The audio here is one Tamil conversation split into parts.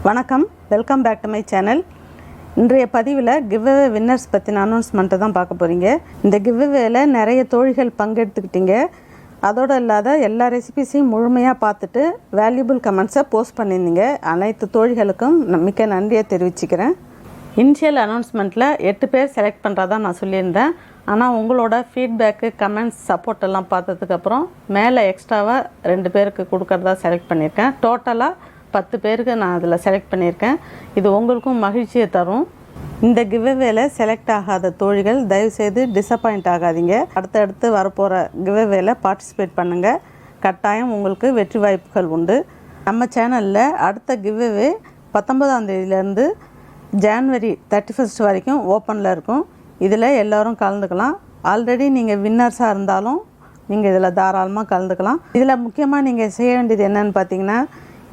வணக்கம், welcome back to my channel. இன்றைய பதிவில் கிவ்அவே வின்னர்ஸ் பற்றின அனௌன்ஸ்மெண்ட்டை தான் பார்க்க போகிறீங்க. இந்த கிவ்அவேல நிறைய தோழிகள் பங்கெடுத்துக்கிட்டீங்க. அதோடு இல்லாத எல்லா ரெசிபிஸையும் முழுமையாக பார்த்துட்டு வேல்யூபிள் கமெண்ட்ஸை போஸ்ட் பண்ணியிருந்தீங்க. அனைத்து தோழிகளுக்கும் மிக்க நன்றியை தெரிவிச்சுக்கிறேன். இனிஷியல் அனௌன்ஸ்மெண்ட்டில் 8 பேர் செலக்ட் பண்ணுறதா நான் சொல்லியிருந்தேன். ஆனால் உங்களோட ஃபீட்பேக்கு, கமெண்ட்ஸ், சப்போர்ட் எல்லாம் பார்த்ததுக்கப்புறம் மேலே எக்ஸ்ட்ராவாக 2 பேருக்கு கொடுக்கறதா செலக்ட் பண்ணியிருக்கேன். டோட்டலாக 10 பேருக்கு நான் அதில் செலக்ட் பண்ணியிருக்கேன். இது உங்களுக்கும் மகிழ்ச்சியை தரும். இந்த கிவ்அவேல செலக்ட் ஆகாத தோழிகள் தயவுசெய்து டிசப்பாயிண்ட் ஆகாதீங்க. அடுத்தடுத்து வரப்போகிற கிவ்அவேல பார்ட்டிசிபேட் பண்ணுங்கள். கட்டாயம் உங்களுக்கு வெற்றி வாய்ப்புகள் உண்டு. நம்ம சேனலில் அடுத்த கிவ்அவே 19ஆம் தேதியிலேருந்து ஜான்வரி 31 வரைக்கும் ஓப்பனில் இருக்கும். இதில் எல்லோரும் கலந்துக்கலாம். ஆல்ரெடி நீங்கள் வின்னர்ஸாக இருந்தாலும் நீங்கள் இதில் தாராளமாக கலந்துக்கலாம். இதில் முக்கியமாக நீங்கள் செய்ய வேண்டியது என்னென்னு பார்த்தீங்கன்னா,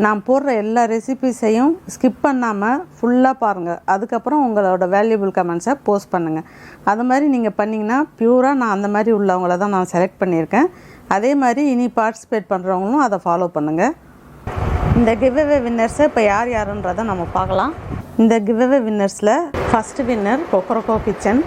நான் போடுற எல்லா ரெசிபிஸையும் ஸ்கிப் பண்ணாமல் ஃபுல்லாக பாருங்கள். அதுக்கப்புறம் உங்களோட வேல்யூபிள் கமெண்ட்ஸை போஸ்ட் பண்ணுங்கள். அது மாதிரி நீங்கள் பண்ணிங்கன்னா பியூராக நான் அந்த மாதிரி உள்ளவங்கள தான் நான் செலக்ட் பண்ணியிருக்கேன். அதே மாதிரி இனி பார்ட்டிசிபேட் பண்ணுறவங்களும் அதை ஃபாலோ பண்ணுங்கள். இந்த கிவ்அவே வின்னர்ஸை இப்போ யார் யாருன்றதை நம்ம பார்க்கலாம். இந்த கிவ்அவே வின்னர்ஸில் first winner Kokkarakko kitchen,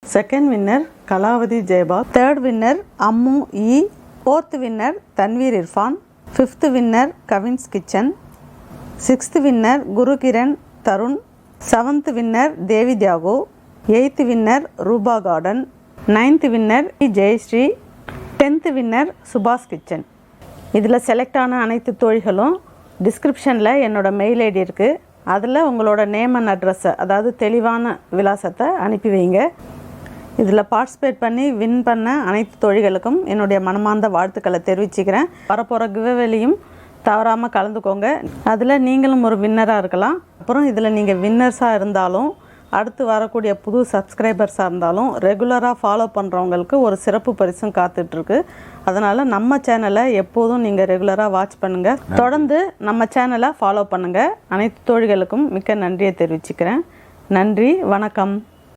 second winner Kalavathi Jayapal, third winner Ammu E, fourth winner Tanveer Irfan, fifth winner Kavin's kitchen, sixth winner Gurukiran Tharun, seventh winner Devi Thiyago, eighth winner Roopa garden, ninth winner Jayashree, 10th winner Subash kitchen. இதில் செலக்ட் ஆன அனைத்து தோழிகளும் டிஸ்கிரிப்ஷனில் என்னோடய மெயில் ஐடி இருக்குது. அதில் உங்களோட நேம் அண்ட் அட்ரஸை, அதாவது தெளிவான விலாசத்தை அனுப்பி வைங்க. இதில் பார்ட்டிசிபேட் பண்ணி வின் பண்ண அனைத்து தோழிகளுக்கும் என்னுடைய மனமார்ந்த வாழ்த்துக்களை தெரிவிச்சுக்கிறேன். வரப்போகிற கிவ்அவேலையும் தவறாமல் கலந்துக்கோங்க. அதில் நீங்களும் ஒரு வின்னராக இருக்கலாம். அப்புறம் இதில் நீங்கள் வின்னர்ஸாக இருந்தாலும், அடுத்து வரக்கூடிய புது சப்ஸ்கிரைபர்ஸாக இருந்தாலும், ரெகுலராக ஃபாலோ பண்ணுறவங்களுக்கு ஒரு சிறப்பு பரிசும் காத்துட்ருக்கு. அதனால் நம்ம சேனலை எப்போதும் நீங்கள் ரெகுலராக வாட்ச் பண்ணுங்கள். தொடர்ந்து நம்ம சேனலை ஃபாலோ பண்ணுங்கள். அனைத்து தோழிகளுக்கும் மிக்க நன்றியை தெரிவிச்சுக்கிறேன். நன்றி, வணக்கம்.